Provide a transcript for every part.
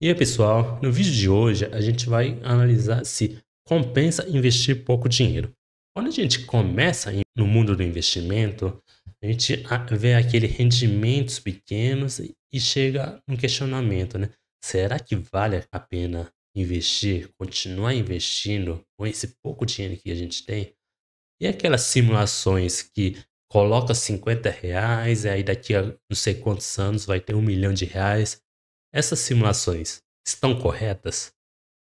E aí, pessoal, no vídeo de hoje a gente vai analisar se compensa investir pouco dinheiro. Quando a gente começa no mundo do investimento, a gente vê aquele rendimentos pequenos e chega um questionamento, né? Será que vale a pena investir, continuar investindo com esse pouco dinheiro que a gente tem? E aquelas simulações que coloca R$ 50 e aí daqui a não sei quantos anos vai ter R$ 1 milhão? Essas simulações estão corretas?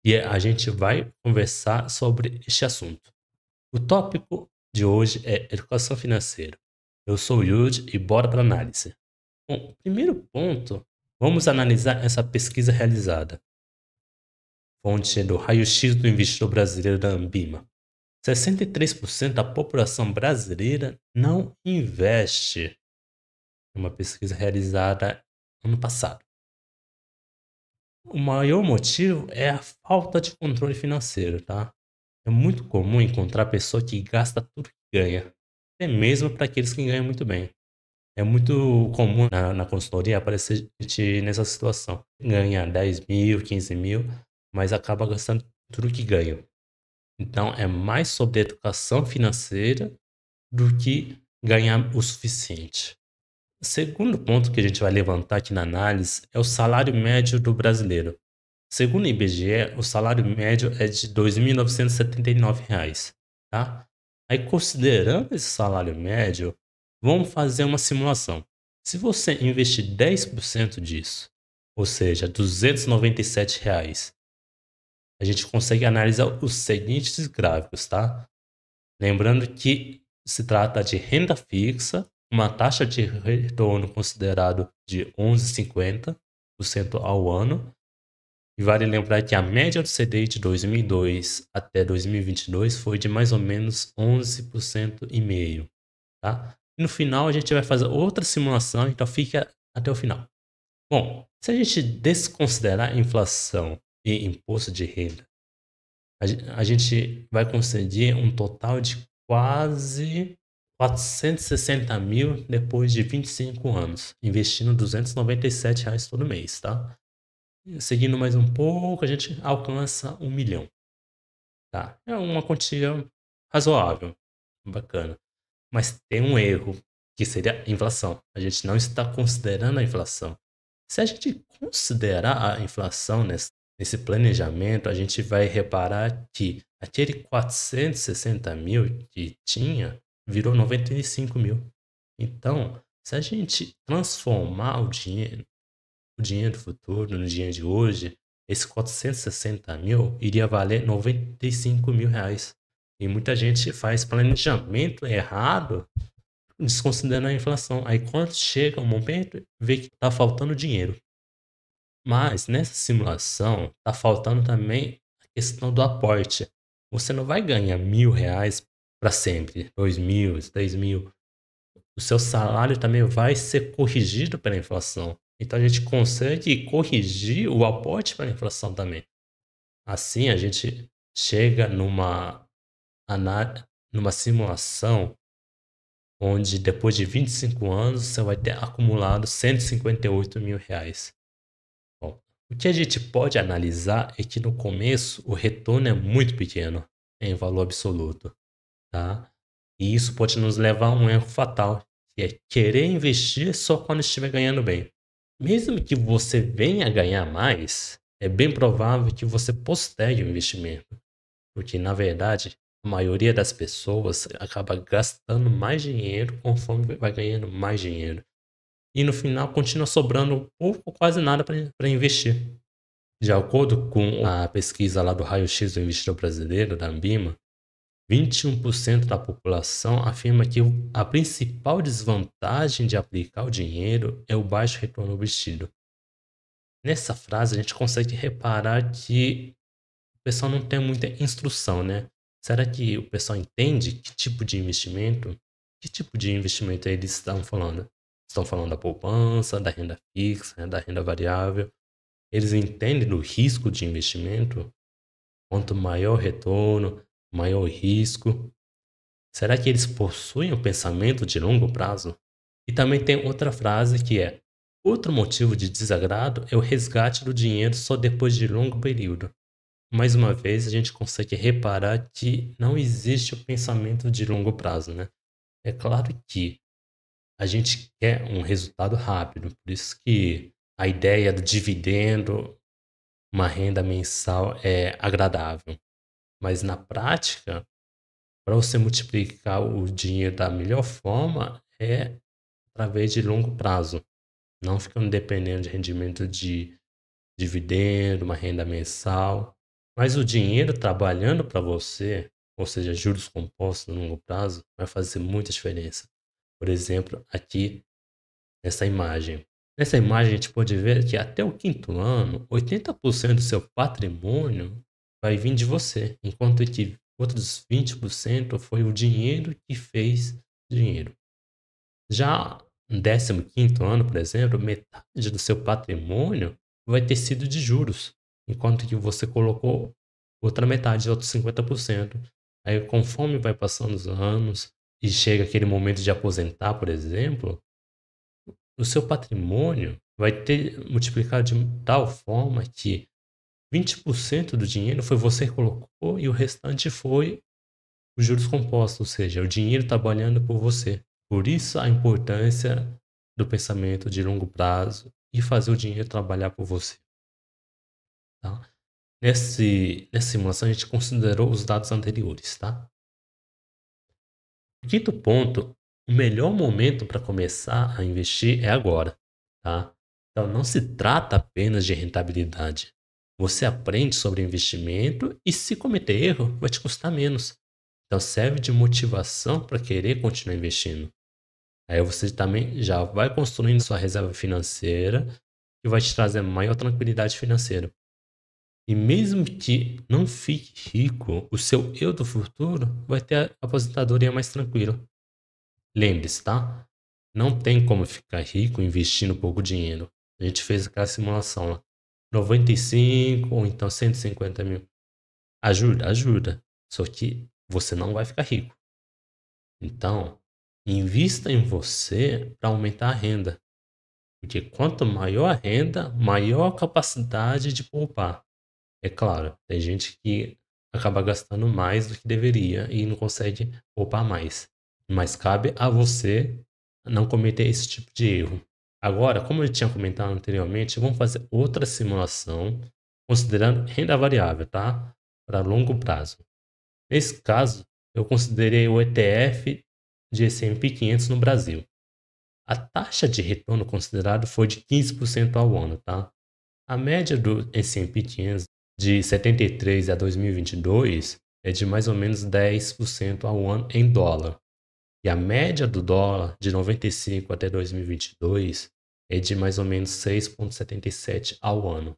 E a gente vai conversar sobre este assunto. O tópico de hoje é educação financeira. Eu sou o Yudi e bora para análise. Bom, primeiro ponto, vamos analisar essa pesquisa realizada. Fonte do raio-x do investidor brasileiro da Ambima. 63% da população brasileira não investe. Uma pesquisa realizada ano passado. O maior motivo é a falta de controle financeiro, tá? É muito comum encontrar pessoa que gasta tudo que ganha, até mesmo para aqueles que ganham muito bem. É muito comum na consultoria aparecer gente nessa situação. Ganha 10 mil, 15 mil, mas acaba gastando tudo que ganha. Então é mais sobre educação financeira do que ganhar o suficiente. O segundo ponto que a gente vai levantar aqui na análise é o salário médio do brasileiro. Segundo o IBGE, o salário médio é de R$ 2.979, tá? Aí, considerando esse salário médio, vamos fazer uma simulação. Se você investir 10% disso, ou seja, R$ 297, a gente consegue analisar os seguintes gráficos, tá? Lembrando que se trata de renda fixa, uma taxa de retorno considerado de 11,50% ao ano. E vale lembrar que a média do CDI de 2002 até 2022 foi de mais ou menos 11,5%, tá? E no final a gente vai fazer outra simulação, então fica até o final. Bom, se a gente desconsiderar a inflação e imposto de renda, a gente vai conseguir um total de quase 460 mil depois de 25 anos, investindo R$ 297 todo mês, tá? Seguindo mais um pouco, a gente alcança 1 milhão, tá? É uma quantia razoável, bacana. Mas tem um erro, que seria a inflação. A gente não está considerando a inflação. Se a gente considerar a inflação nesse planejamento, a gente vai reparar que aquele 460 mil que tinha virou 95 mil. Então, se a gente transformar o dinheiro futuro no dinheiro de hoje, esse 460 mil iria valer 95 mil reais. E muita gente faz planejamento errado, desconsiderando a inflação. Aí quando chega o momento, vê que está faltando dinheiro. Mas nessa simulação, está faltando também a questão do aporte. Você não vai ganhar R$ 1.000 para sempre, 2 mil, 3 mil. O seu salário também vai ser corrigido pela inflação. Então a gente consegue corrigir o aporte pela inflação também. Assim a gente chega numa simulação onde depois de 25 anos você vai ter acumulado R$ 158 mil. Bom, o que a gente pode analisar é que no começo o retorno é muito pequeno em valor absoluto, tá? E isso pode nos levar a um erro fatal, que é querer investir só quando estiver ganhando bem. Mesmo que você venha a ganhar mais, é bem provável que você postergue o investimento, porque na verdade a maioria das pessoas acaba gastando mais dinheiro conforme vai ganhando mais dinheiro. E no final continua sobrando pouco ou quase nada para investir. De acordo com a pesquisa lá do raio-x do investidor brasileiro, da Ambima, 21% da população afirma que a principal desvantagem de aplicar o dinheiro é o baixo retorno obtido. Nessa frase, a gente consegue reparar que o pessoal não tem muita instrução, né? Será que o pessoal entende que tipo de investimento eles estão falando? Estão falando da poupança, da renda fixa, né, da renda variável? Eles entendem do risco de investimento? Quanto maior o retorno, maior o risco. Será que eles possuem o pensamento de longo prazo? E também tem outra frase que é: Outro motivo de desagrado é o resgate do dinheiro só depois de longo período. Mais uma vez, a gente consegue reparar que não existe o pensamento de longo prazo, né? É claro que a gente quer um resultado rápido, por isso que a ideia do dividendo, uma renda mensal é agradável. Mas na prática, para você multiplicar o dinheiro da melhor forma é através de longo prazo, não ficando dependendo de rendimento de dividendo, uma renda mensal. Mas o dinheiro trabalhando para você, ou seja, juros compostos no longo prazo, vai fazer muita diferença. Por exemplo, aqui nessa imagem. Nessa imagem a gente pode ver que até o quinto ano, 80% do seu patrimônio vai vir de você, enquanto que outros 20% foi o dinheiro que fez dinheiro. Já no 15º ano, por exemplo, metade do seu patrimônio vai ter sido de juros, enquanto que você colocou outra metade, outros 50%. Aí, conforme vai passando os anos e chega aquele momento de aposentar, por exemplo, o seu patrimônio vai ter multiplicado de tal forma que 20% do dinheiro foi você que colocou e o restante foi os juros compostos, ou seja, o dinheiro trabalhando por você. Por isso a importância do pensamento de longo prazo e fazer o dinheiro trabalhar por você. Tá? Nessa simulação a gente considerou os dados anteriores. Tá? Quinto ponto, o melhor momento para começar a investir é agora. Tá? Então não se trata apenas de rentabilidade. Você aprende sobre investimento e se cometer erro vai te custar menos. Então serve de motivação para querer continuar investindo. Aí você também já vai construindo sua reserva financeira que vai te trazer maior tranquilidade financeira. E mesmo que não fique rico, o seu eu do futuro vai ter a aposentadoria mais tranquila. Lembre-se, tá? Não tem como ficar rico investindo pouco dinheiro. A gente fez aquela simulação lá. 95 ou então 150 mil. Ajuda, ajuda. Só que você não vai ficar rico. Então, invista em você para aumentar a renda. Porque quanto maior a renda, maior a capacidade de poupar. É claro, tem gente que acaba gastando mais do que deveria e não consegue poupar mais. Mas cabe a você não cometer esse tipo de erro. Agora, como eu tinha comentado anteriormente, vamos fazer outra simulação considerando renda variável, tá? Para longo prazo. Nesse caso, eu considerei o ETF de S&P 500 no Brasil. A taxa de retorno considerado foi de 15% ao ano, tá? A média do S&P 500 de 73 a 2022 é de mais ou menos 10% ao ano em dólar. E a média do dólar de 95 até 2022 é de mais ou menos 6,77 ao ano.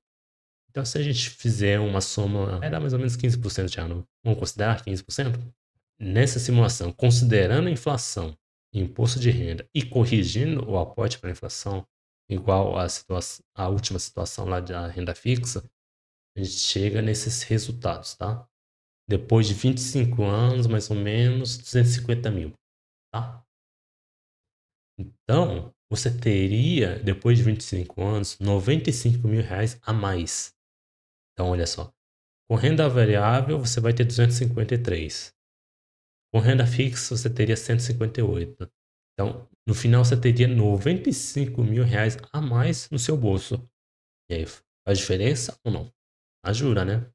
Então, se a gente fizer uma soma, vai dar mais ou menos 15% de ano. Vamos considerar 15%? Nessa simulação, considerando a inflação, imposto de renda e corrigindo o aporte para a inflação, igual à última situação lá da renda fixa, a gente chega nesses resultados, tá? Depois de 25 anos, mais ou menos, 250 mil, tá? Então, você teria, depois de 25 anos, 95 mil reais a mais. Então, olha só. Com renda variável, você vai ter 253. Com renda fixa, você teria 158. Então, no final, você teria 95 mil reais a mais no seu bolso. E aí, faz diferença ou não? Ajuda, né?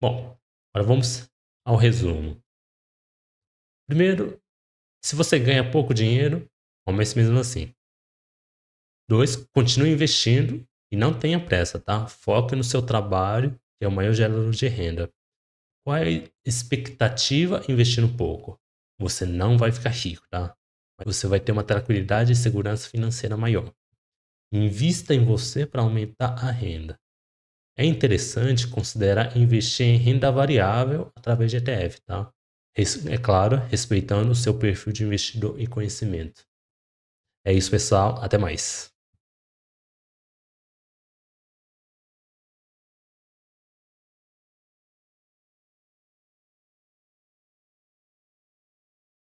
Bom, agora vamos ao resumo. Primeiro, se você ganha pouco dinheiro, comece mesmo assim. 2, continue investindo e não tenha pressa, tá? Foque no seu trabalho, que é o maior gerador de renda. Qual é a expectativa investindo pouco? Você não vai ficar rico, tá? Mas você vai ter uma tranquilidade e segurança financeira maior. Invista em você para aumentar a renda. É interessante considerar investir em renda variável através de ETF, tá? É claro, respeitando o seu perfil de investidor e conhecimento. É isso, pessoal. Até mais.